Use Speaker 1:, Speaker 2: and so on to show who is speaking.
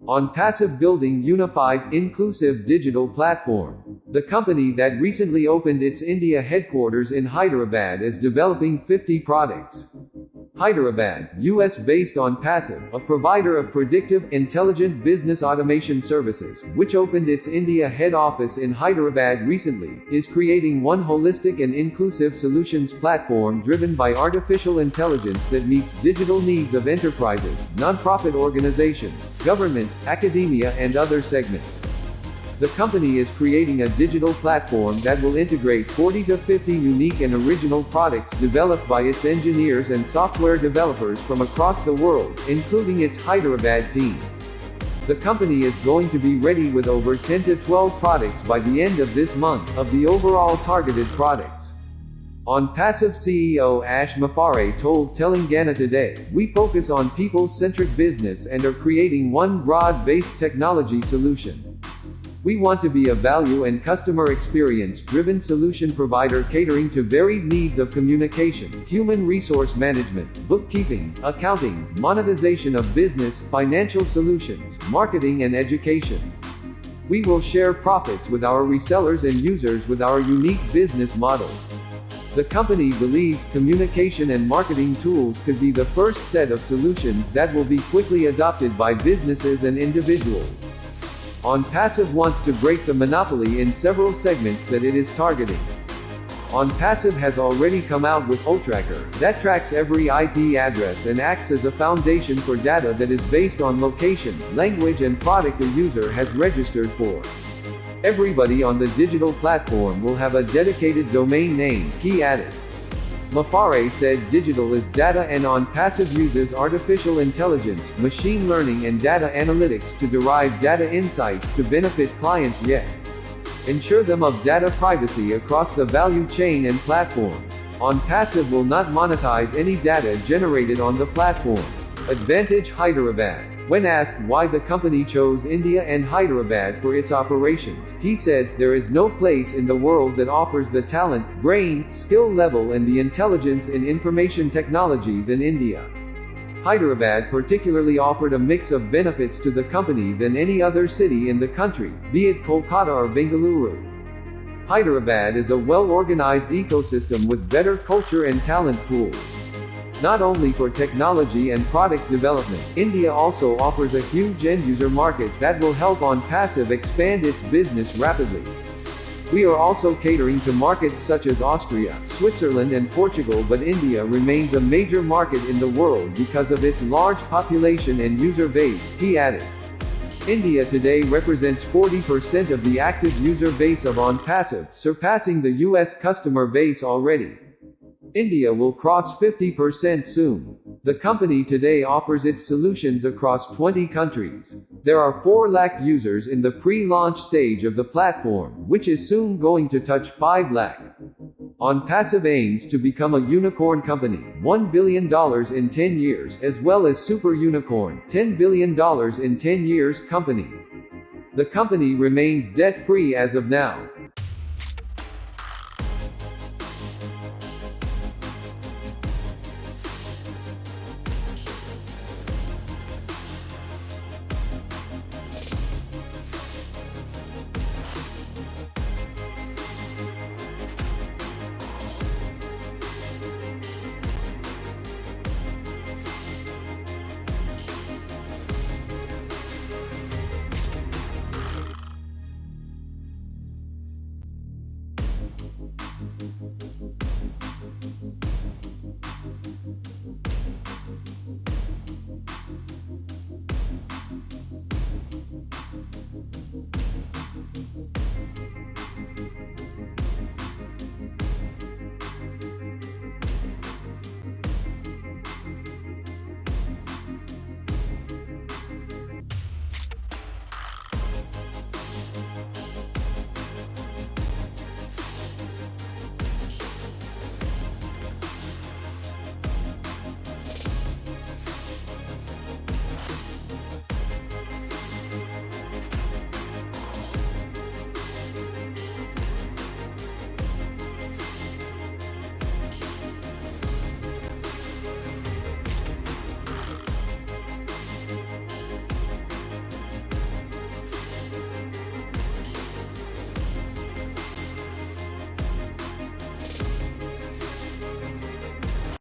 Speaker 1: Onpassive building unified, inclusive digital platform. The company that recently opened its India headquarters in Hyderabad is developing 50 products. Hyderabad, US-based Onpassive, a provider of predictive, intelligent business automation services, which opened its India head office in Hyderabad recently, is creating one holistic and inclusive solutions platform driven by artificial intelligence that meets digital needs of enterprises, non-profit organizations, governments, academia and other segments. The company is creating a digital platform that will integrate 40 to 50 unique and original products developed by its engineers and software developers from across the world, including its Hyderabad team. The company is going to be ready with over 10 to 12 products by the end of this month, of the overall targeted products. Onpassive CEO Ash Mufareh told Telangana Today, "We focus on people-centric business and are creating one broad-based technology solution. We want to be a value and customer experience-driven solution provider catering to varied needs of communication, human resource management, bookkeeping, accounting, monetization of business, financial solutions, marketing and education. We will share profits with our resellers and users with our unique business model." The company believes communication and marketing tools could be the first set of solutions that will be quickly adopted by businesses and individuals. Onpassive wants to break the monopoly in several segments that it is targeting. Onpassive has already come out with Otracker, that tracks every IP address and acts as a foundation for data that is based on location, language and product a user has registered for. Everybody on the digital platform will have a dedicated domain name, he added. Mufareh said digital is data and Onpassive uses artificial intelligence, machine learning and data analytics to derive data insights to benefit clients yet ensure them of data privacy across the value chain and platform. Onpassive will not monetize any data generated on the platform. Advantage Hyderabad. When asked why the company chose India and Hyderabad for its operations, he said, "There is no place in the world that offers the talent, brain, skill level and the intelligence in information technology than India." Hyderabad particularly offered a mix of benefits to the company than any other city in the country, be it Kolkata or Bengaluru. Hyderabad is a well-organized ecosystem with better culture and talent pool. Not only for technology and product development, India also offers a huge end-user market that will help Onpassive expand its business rapidly. We are also catering to markets such as Austria, Switzerland and Portugal, but India remains a major market in the world because of its large population and user base, he added. India today represents 40% of the active user base of Onpassive, surpassing the US customer base already. India will cross 50% soon. The company today offers its solutions across 20 countries. There are 4 lakh users in the pre-launch stage of the platform, which is soon going to touch 5 lakh. Onpassive aims to become a unicorn company, $1 billion in 10 years, as well as super unicorn, $10 billion in 10 years company. The company remains debt-free as of now.